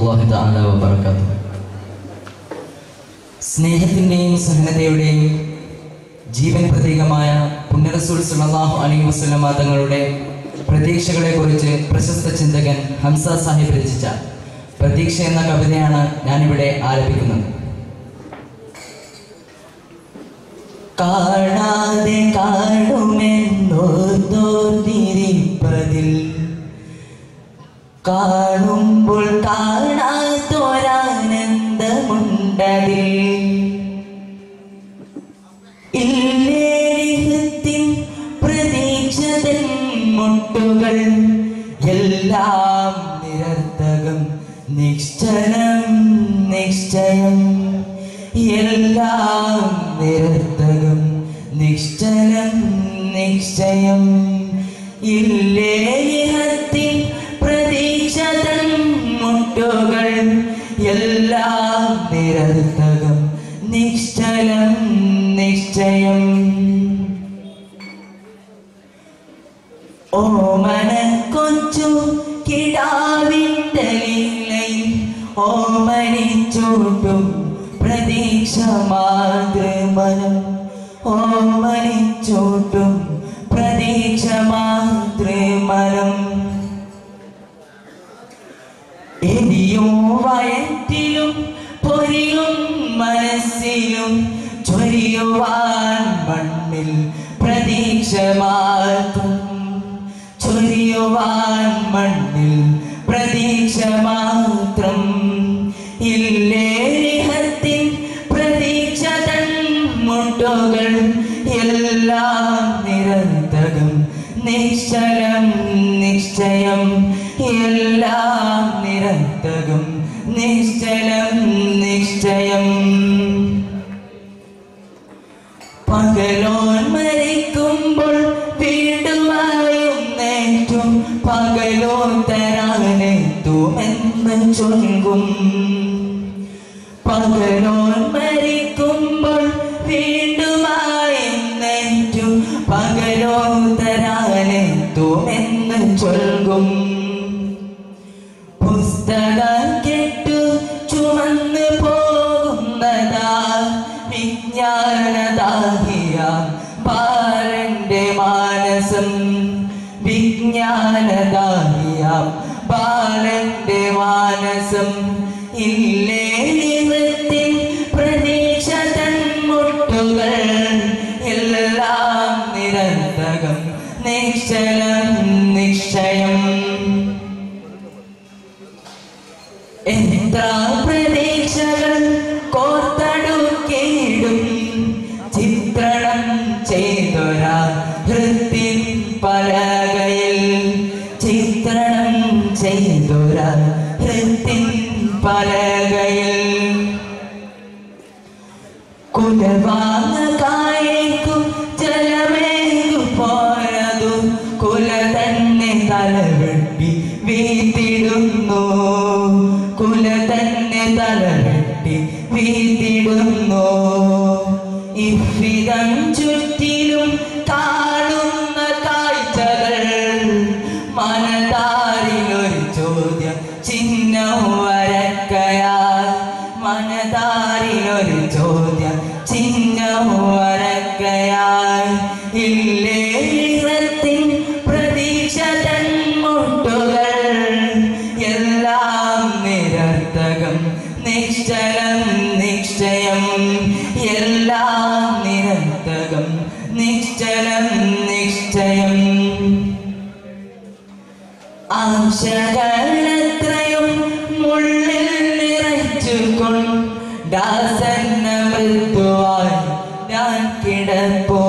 വറഹ്മത്തുള്ളാഹി തആല വബറകാതുഹു. സ്നേഹത്തിൻ്റെയും സഹനതയുടെയും ജീവൻ പ്രതീകമായ പുണ്യ റസൂൽ സല്ലല്ലാഹു അലൈഹി വസല്ലമ തങ്ങളുടെ പ്രതീക്ഷകളെക്കുറിച്ച് പ്രശസ്ത ചിന്തകൻ ഹംസ സാഹിബ് രചിച്ച പ്രതീക്ഷ എന്ന കവിതയാണ് ഞാനിവിടെ ആലപിക്കുന്നത്. കാണാതെ കാണുമെന്നോർത്തിരിപ്പതിൽ കാണുമ്പോൾ കാണാത്തൊരാനന്ദമുണ്ടതിൽ ഇല്ലേഹത്തിൻ പ്രതീക്ഷതൻ മുട്ടുകൾ എല്ലാം നിരർത്ഥകം നിശ്ചലം നിശ്ചയം എല്ലാം നിരർത്ഥകം നിശ്ചലം നിശ്ചയം ഇല്ലേഹത്തിൻ പ്രതീക്ഷതൻ മുട്ടുകൾ എല്ലാം നിരർത്ഥകം നിശ്ചലം നിശ്ചയം ഓമന കൊച്ചു കിടാവിൻ്റെ ലീലയിൽ ഓമനിച്ചൂട്ടും പ്രതീക്ഷ മാതൃമനം ഓമനിച്ചൂട്ടും പ്രതീക്ഷ മാതൃമനം എരിയും വയറ്റിലും പൊരിയും മനസ്സിലും ചൊരിയുവാൻ മണ്ണിൽ പ്രതീക്ഷ മാത്രം ചൊരിയുവാൻ മണ്ണിൽ പ്രതീക്ഷ മാത്രം ഇല്ലേഹത്തിൻ പ്രതീക്ഷ തൻ മുട്ടുകൾ എല്ലാം നിരന്തകം നിശ്ചലം നിശ്ചയം എല്ലാം നിരന്തകം നിശ്ചലം നിശ്ചയം പകലോൻ മരിക്കുമ്പോൾ വീണ്ടുമായും നേറ്റും പകലോൻ തരാനെത്തുമെന്ന് ചൊല്ലും പകലോൻ മരിക്കുമ്പോൾ വീണ്ടുമായും നേറ്റും പകലോൻ തരാനെത്തുമെന്ന് ചൊല്ലും പുസ്തകം കെട്ടു ചുമന്ന് പോകുന്നതാ വിജ്ഞാനദാഹിയ ബാലന്റെ മാനസം വിജ്ഞാനദാഹിയ ബാലന്റെ മാനസം ഇല്ലേഹത്തിൻ പ്രതീക്ഷ തൻ മുട്ടുകൾ എല്ലാം നിരന്തകം നിശ്ചലം നിശ്ചയം എത്ര പ്രതീക്ഷകൾ കോർത്തടുക്കിയിടും ചിത്രണം ചെയ്തൊരാ ഹൃത്തിൻ പലകയിൽ ചിത്രണം ചെയ്തൊരാ ഹൃത്തിൻ പലകയിൽ കുലവാങ്ങായേക്കും ജലമേകു പോരതു കുല തന്നെ തലവെട്ടി വീത്തിടുന്നു കുല തന്നെ തലവെട്ടി വീത്തിടുന്നു ഇഫിതം ചുറ്റിലും കാണുന്ന കാഴ്ചകൾ മനതാരിലൊരു ചോദ്യം ചിഹ്നം വരക്കയാൽ മനതാരിലൊരു ചോദ്യം ചിഹ്നം വരക്കയാൽ ഇല്ലേഹത്തിൻ പ്രതീക്ഷ തൻ മുട്ടുകൾ എല്ലാം നിരർത്ഥകം നിശ്ചലം നിശ്ചയം എല്ലാം നിരർത്ഥകം നിശ്ചലം നിശ്ചയം ആശകളെത്രയും മുള്ളിൽ നിറച്ചുകൊണ്ടാസന്ന മൃദുവായി ഞാൻ കിടപ്പോ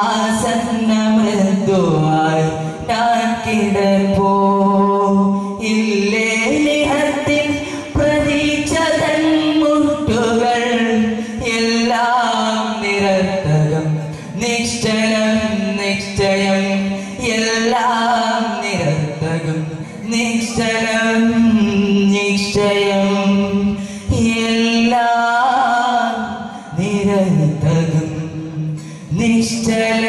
ആസന്ന മൃദുവായി ഞാൻ കിടപ്പോ ഇല്ലേഹത്തിൻ പ്രതീക്ഷ തൻ മുട്ടുകൾ എല്ലാം നിരർത്ഥകം നിശ്ചലം നിശ്ചയം എല്ലാം നിരർത്ഥകം നിശ്ചലം നിശ്ചയം എല്ലാം നിരന്തകം നിശ്ചലം